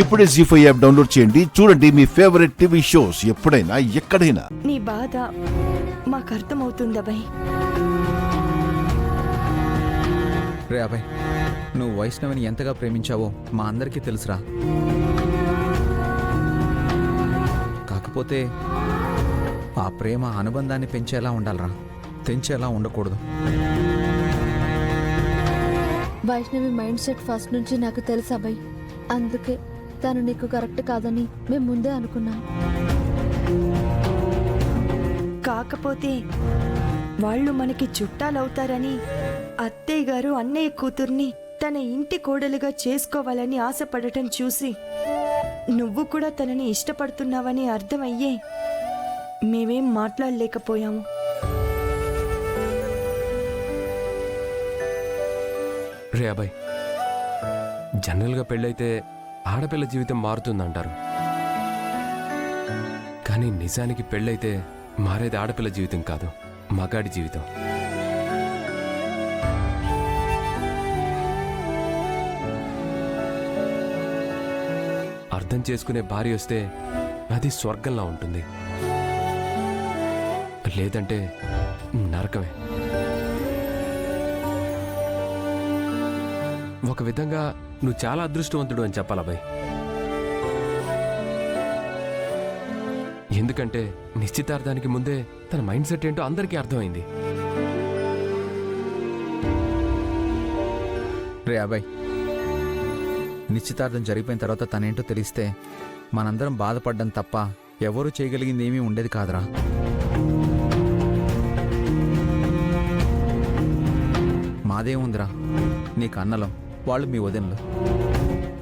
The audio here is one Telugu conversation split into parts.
ఇప్పుడే జీ5 యాప్ డౌన్లోడ్ చేయండి. చూడండి మీ ఫేవరెట్ టీవీ షోస్ ఎప్పుడైనా ఎక్కడైనా. నీ బాధ మాకు అర్థమవుతుంది అభయ్. రే అభయ్, నువ్వు వైష్ణవిని ఎంతగా ప్రేమించావో మా అందరికీ తెలుసురా. కాకపోతే ఆ ప్రేమ అనుబంధాన్ని పెంచేలా ఉండాలిరా, తెంచేలా ఉండకూడదు. వైష్ణవి మైండ్ సెట్ ఫస్ట్ నుంచి నాకు తెలుసు అభయ్. అందుకే తను నీకు కరెక్ట్ కాదని మేము ముందే అనుకున్నాం. కాకపోతే వాళ్ళు మనకి చుట్టాలవుతారని అత్తయ్య గారు అన్నయ్య కూతుర్ని తన ఇంటి కోడలుగా చేసుకోవాలని ఆశపడటం చూసి నువ్వు కూడా తనని ఇష్టపడుతున్నావని అర్థమయ్యే మేమేం మాట్లాడలేకపోయాము. రే అబ్బాయి, జనరల్గా పెళ్ళైతే ఆడపిల్ల జీవితం మారుతుందంటారు, కానీ నిజానికి పెళ్ళైతే మారేది ఆడపిల్ల జీవితం కాదు, మగాడి జీవితం. అర్థం చేసుకునే భార్య వస్తే అది స్వర్గంలా ఉంటుంది, లేదంటే నరకమే. ఒక విధంగా నువ్వు చాలా అదృష్టవంతుడు అని చెప్పాలబ్బాయి. ఎందుకంటే నిశ్చితార్థానికి ముందే తన మైండ్ సెట్ ఏంటో అందరికీ అర్థమైంది. రే అబ్బాయి, నిశ్చితార్థం జరిగిపోయిన తర్వాత తనేంటో తెలిస్తే మనందరం బాధపడ్డం తప్ప ఎవరూ చేయగలిగింది ఏమీ ఉండేది కాదురా. మాదేముందిరా, నీకు అన్నలం, వాళ్ళు మీ వదినలు.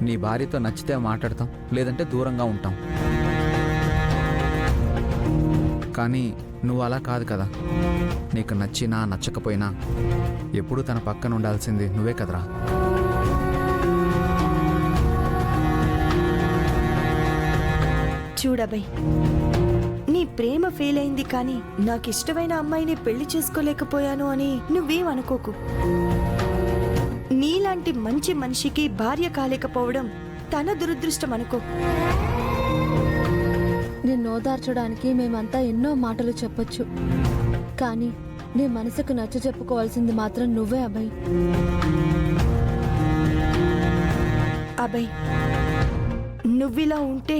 నీ భార్యతో నచ్చితే మాట్లాడతాం, లేదంటే దూరంగా ఉంటాం. కానీ నువ్వు అలా కాదు కదా. నీకు నచ్చినా నచ్చకపోయినా ఎప్పుడూ తన పక్కన ఉండాల్సింది నువ్వే కదరా. చూడబై, నీ ప్రేమ ఫెయిల్ అయింది, కానీ నాకు ఇష్టమైన అమ్మాయిని పెళ్లి చేసుకోలేకపోయాను అని నువ్వేం అనుకోకు. నీలాంటి మంచి మనిషికి భార్య కాలేకపోవడం తన దురదృష్టం అనుకో. నిన్ను ఓదార్చడానికి మేమంతా ఎన్నో మాటలు చెప్పొచ్చు, కానీ నీ మనసుకు నచ్చ చెప్పుకోవాల్సింది మాత్రం నువ్వే అభయ్. అభయ్, నువ్విలా ఉంటే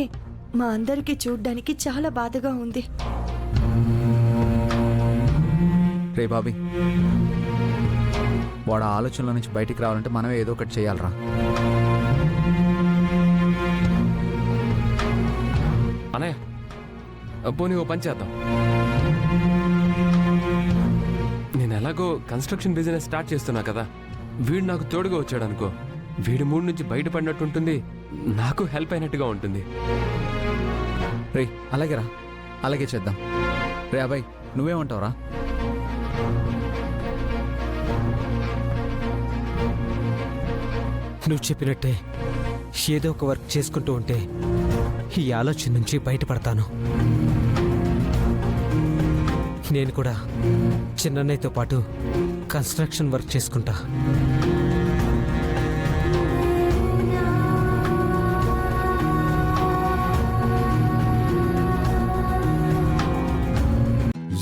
మా అందరికీ చూడ్డానికి చాలా బాధగా ఉంది. రే బాబీ, వాడు ఆలోచనల నుంచి బయటికి రావాలంటే మనమే ఏదో ఒకటి చేయాలరా. అనయ్య, పోనీ ఓ పని చేద్దాం. నేను ఎలాగో కన్స్ట్రక్షన్ బిజినెస్ స్టార్ట్ చేస్తున్నా కదా, వీడు నాకు తోడుగా వచ్చాడు అనుకో, వీడి మూడు నుంచి బయటపడినట్టుంటుంది, నాకు హెల్ప్ అయినట్టుగా ఉంటుంది. రే అలాగే రా, అలాగే చేద్దాం. రే అబ్బాయి, నువ్వేమంటావురా? నువ్వు చెప్పినట్టే ఏదో ఒక వర్క్ చేసుకుంటూ ఉంటే ఈ ఆలోచన నుంచి బయటపడతాను. నేను కూడా చిన్నన్నయ్యతో పాటు కన్స్ట్రక్షన్ వర్క్ చేసుకుంటా.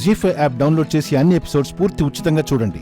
జీ5 యాప్ డౌన్లోడ్ చేసి అన్ని ఎపిసోడ్స్ పూర్తి ఉచితంగా చూడండి.